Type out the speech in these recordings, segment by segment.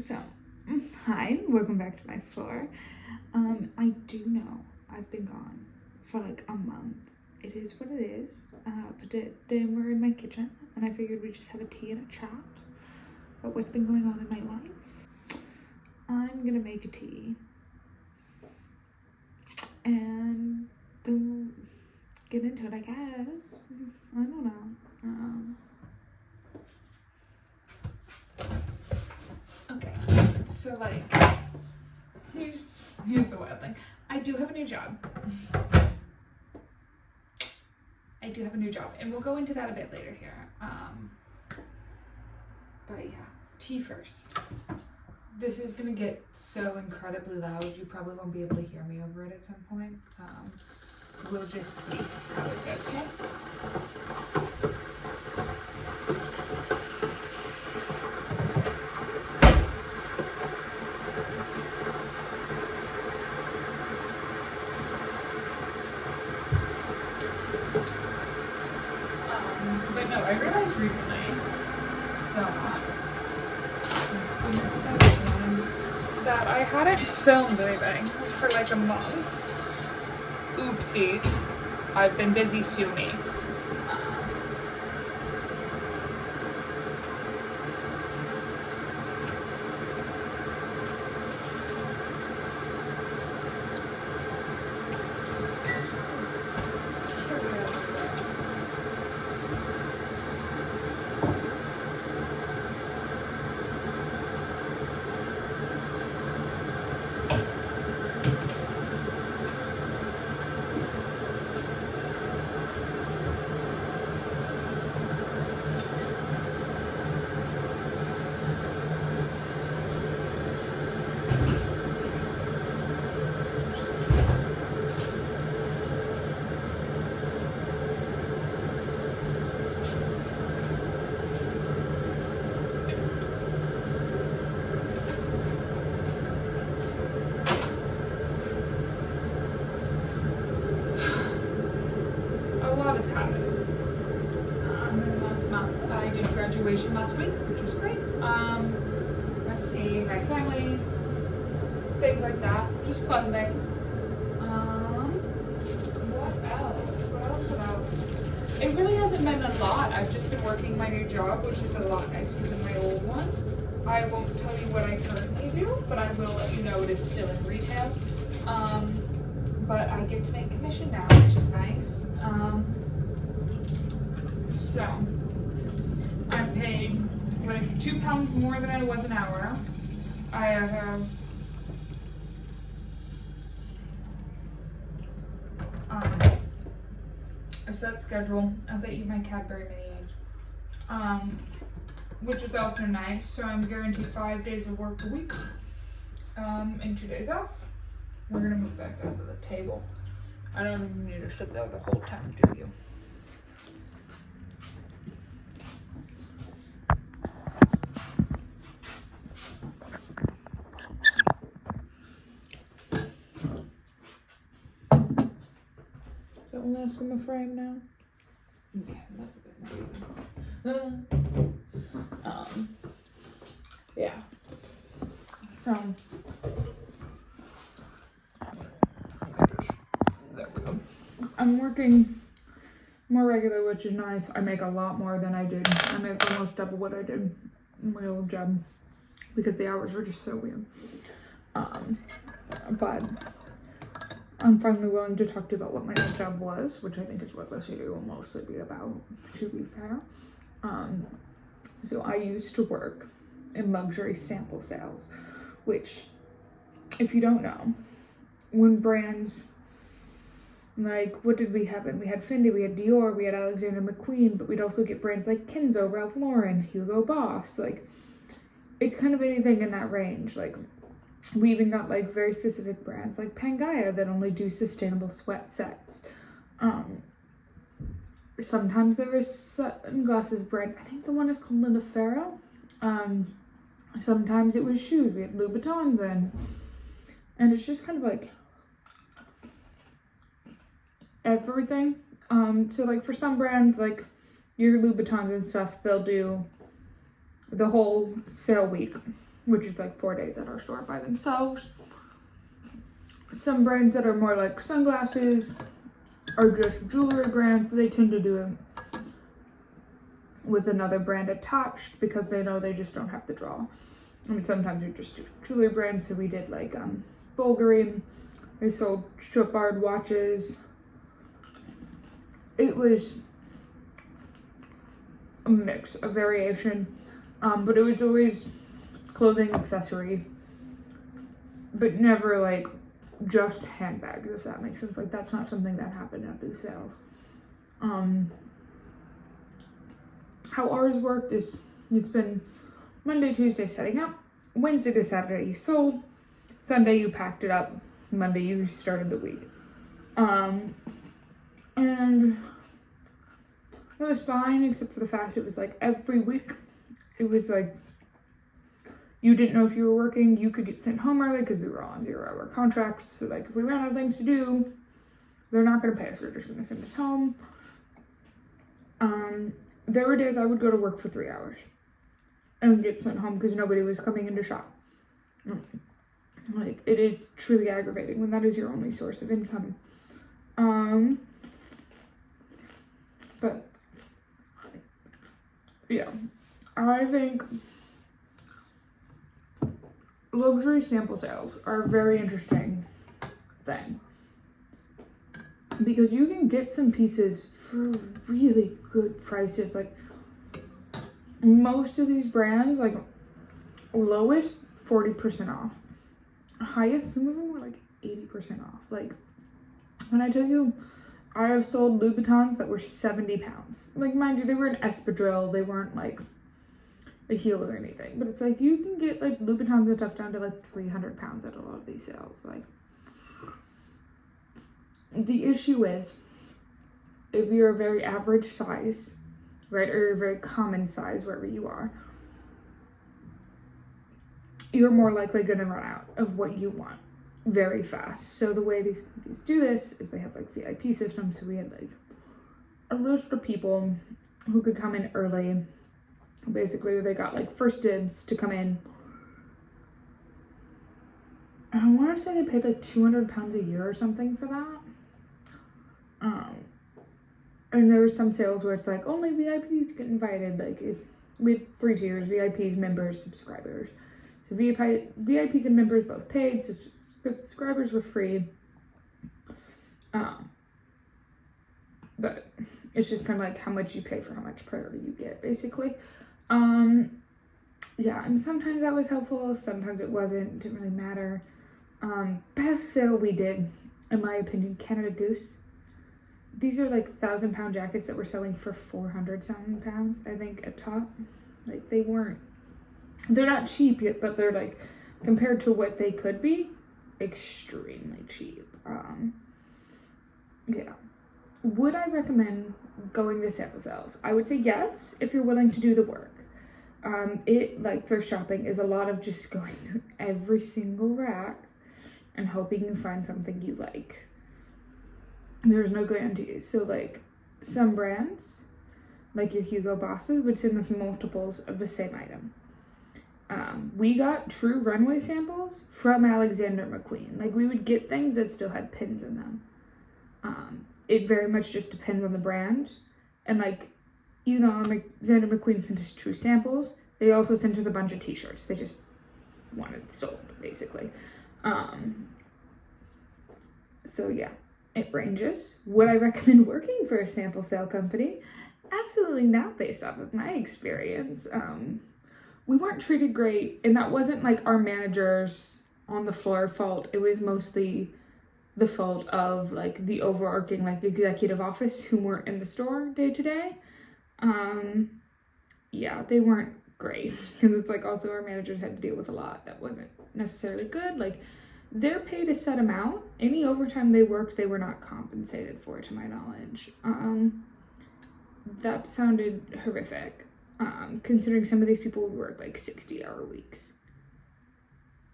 So, hi, welcome back to my floor. I do know I've been gone for like a month. It is what it is. But then we're in my kitchen, and I figured we'd just have a tea and a chat about what's been going on in my life. I'm gonna make a tea, and then get into it, I guess. I don't know. Okay, so like, here's the wild thing. I do have a new job. And we'll go into that a bit later here. But yeah, tea first. This is gonna get so incredibly loud, you probably won't be able to hear me over it at some point. We'll just see how it goes, okay? But no, I realized recently that I hadn't filmed anything for like a month. Oopsies. I've been busy, sue me. Has happened. In the last month, I did graduation last week, which was great. Got to see my family, things like that, just fun things. What else? It really hasn't been a lot. I've just been working my new job, which is a lot nicer than my old one. I won't tell you what I currently do, but I will let you know it is still in retail. But I get to make commission now, which is nice. So I'm paid like £2 more than I was an hour. I have a set schedule as I eat my Cadbury mini eggs, which is also nice. So I'm guaranteed 5 days of work a week, and 2 days off. We're gonna move back over to the table. I don't think you need to sit there the whole time, do you? Is that one less in the frame now? Okay, that's a bit more. Yeah. So there we go. I'm working more regular, which is nice. I make a lot more than I did. I make almost double what I did in my old job because the hours were just so weird. But I'm finally willing to talk to you about what my old job was, which I think is what this video will mostly be about, to be fair. So I used to work in luxury sample sales, which, if you don't know, when brands, like, what did we have? We had Fendi, we had Dior, we had Alexander McQueen, but we'd also get brands like Kenzo, Ralph Lauren, Hugo Boss. Like, it's kind of anything in that range. Like, we even got like very specific brands like Pangaea that only do sustainable sweat sets. Sometimes there was sunglasses brand. I think the one is called Linda Farrow. Sometimes it was shoes. We had Louboutins in. And it's just kind of like everything. So like for some brands, like your Louboutins and stuff, they'll do the whole sale week. which is like 4 days at our store by themselves. Some brands that are more like sunglasses or just jewelry brands, they tend to do it with another brand attached because they know they just don't have the draw. I mean, sometimes we just do jewelry brands, so we did like Bulgari. We sold strip barred watches. It was a mix, a variation, but it was always clothing, accessory, but never like just handbags, if that makes sense. Like, that's not something that happened at these sales. How ours worked is it's been Monday, Tuesday setting up, Wednesday to Saturday you sold, Sunday you packed it up, Monday you started the week. And it was fine, except for the fact it was like every week, it was like, you didn't know if you were working, you could get sent home early because we were on 0-hour contracts. So like, if we ran out of things to do, they're not going to pay us, they're just going to send us home. There were days I would go to work for 3 hours and get sent home because nobody was coming into shop. Like, it is truly aggravating when that is your only source of income. But yeah, I think luxury sample sales are a very interesting thing because you can get some pieces for really good prices. Like, most of these brands, like, lowest 40% off, highest, some of them were like 80% off. Like, when I tell you, I have sold Louboutins that were 70 pounds. Like, mind you, they were an espadrille. They weren't like a heel or anything. But it's like, you can get like Louboutins and stuff down to like 300 pounds at a lot of these sales. Like, the issue is, if you're a very average size, right, or a very common size wherever you are, you're more likely going to run out of what you want very fast. So the way these companies do this is they have like VIP systems. So we had like a list of people who could come in early. Basically, they got like first dibs to come in. I want to say they paid like 200 pounds a year or something for that. And there were some sales where it's like only VIPs get invited. Like, we had 3 tiers: VIPs, members, subscribers. So VIPs and members both paid. So subscribers were free. But it's just kind of like how much you pay for how much priority you get, basically. Yeah, and sometimes that was helpful, sometimes it wasn't. It didn't really matter. Best sale we did, in my opinion, Canada Goose. These are like 1,000-pound jackets that were selling for 400-something pounds, I think, at top. Like, they're not cheap yet, but they're like, compared to what they could be, extremely cheap. Yeah. Would I recommend going to sample sales? I would say yes, if you're willing to do the work. It, like thrift shopping, is a lot of just going through every single rack and hoping you find something you like. There's no guarantees. So like, some brands, like your Hugo Bosses, would send us multiples of the same item. We got true runway samples from Alexander McQueen. Like, we would get things that still had pins in them. It very much just depends on the brand. And like, you know, Alexander McQueen sent us true samples. They also sent us a bunch of t-shirts. They just wanted sold, basically. So yeah, it ranges. Would I recommend working for a sample sale company? Absolutely not, based off of my experience. We weren't treated great, and that wasn't like our managers on the floor fault. It was mostly the fault of like the overarching like executive office who weren't in the store day to day. Yeah, they weren't great, because it's like also our managers had to deal with a lot that wasn't necessarily good. Like, they're paid a set amount. Any overtime they worked, they were not compensated for, to my knowledge. That sounded horrific, considering some of these people would work like 60-hour weeks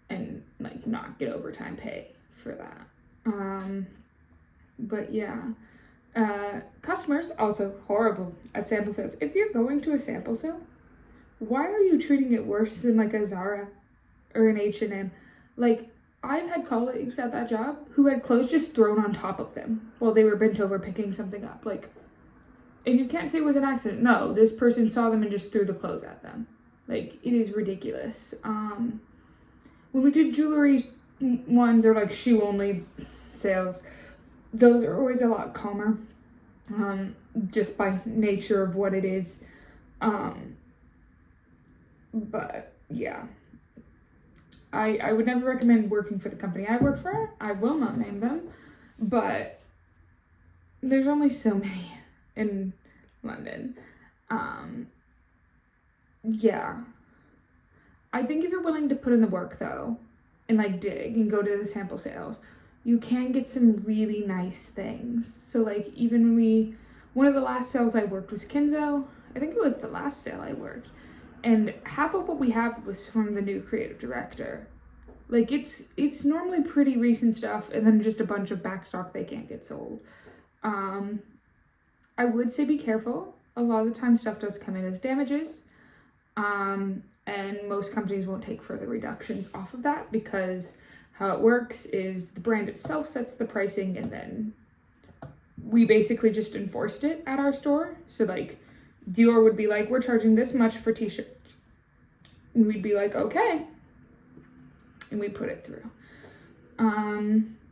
and like not get overtime pay for that. But yeah, customers also horrible at sample sales. If you're going to a sample sale, why are you treating it worse than like a Zara or an H&M. Like, I've had colleagues at that job who had clothes just thrown on top of them while they were bent over picking something up. Like, and you can't say it was an accident. No, this person saw them and just threw the clothes at them. Like, it is ridiculous. When we did jewelry ones or like shoe only sales, those are always a lot calmer, just by nature of what it is. But yeah, I would never recommend working for the company I work for. I will not name them, but there's only so many in London. Yeah. I think if you're willing to put in the work though, and like dig and go to the sample sales, you can get some really nice things. So like even when one of the last sales I worked was Kenzo. I think it was the last sale I worked. And half of what we have was from the new creative director. Like it's normally pretty recent stuff and then just a bunch of backstock they can't get sold. I would say be careful. A lot of the time stuff does come in as damages. And most companies won't take further reductions off of that because how it works is the brand itself sets the pricing and then we basically just enforced it at our store. So like Dior would be like, we're charging this much for t-shirts. And we'd be like, okay. And we put it through.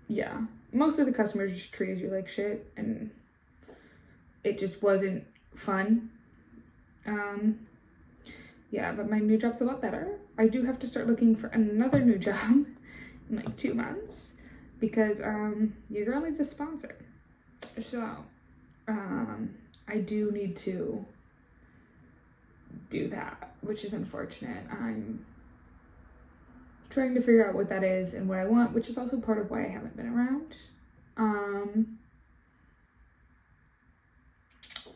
Yeah. Most of the customers just treated you like shit and it just wasn't fun. Yeah, but my new job's a lot better. I do have to start looking for another new job in like 2 months because your girl needs a sponsor. So I do need to do that, which is unfortunate. I'm trying to figure out what that is and what I want, which is also part of why I haven't been around.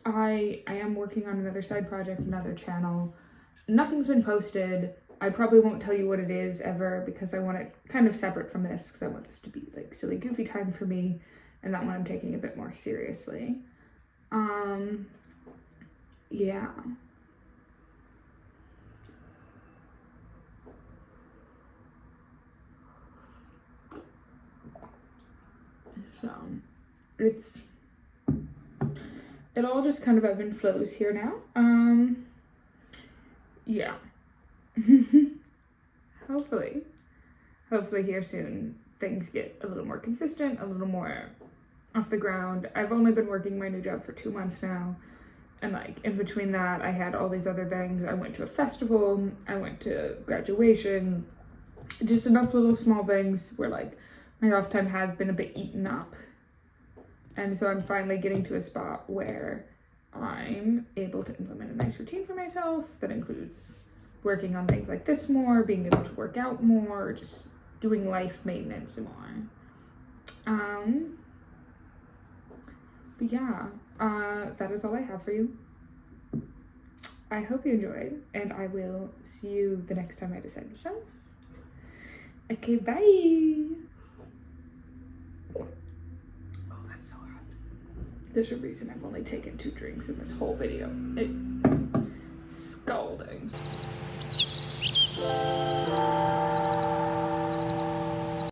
I am working on another side project, another channel. Nothing's been posted. I probably won't tell you what it is ever because I want it kind of separate from this because I want this to be like silly, goofy time for me and that one I'm taking a bit more seriously. Yeah. So it all just kind of ebb and flows here now. Yeah. Hopefully here soon things get a little more consistent, a little more off the ground. I've only been working my new job for 2 months now. And like in between that, I had all these other things. I went to a festival, I went to graduation, just enough little small things where like my off time has been a bit eaten up. And so I'm finally getting to a spot where I'm able to implement a nice routine for myself that includes working on things like this more, being able to work out more, just doing life maintenance more. But yeah, that is all I have for you. I hope you enjoyed, and I will see you the next time I decide to post. Okay, bye! Oh, that's so hot. There's a reason I've only taken 2 drinks in this whole video. It's scalding.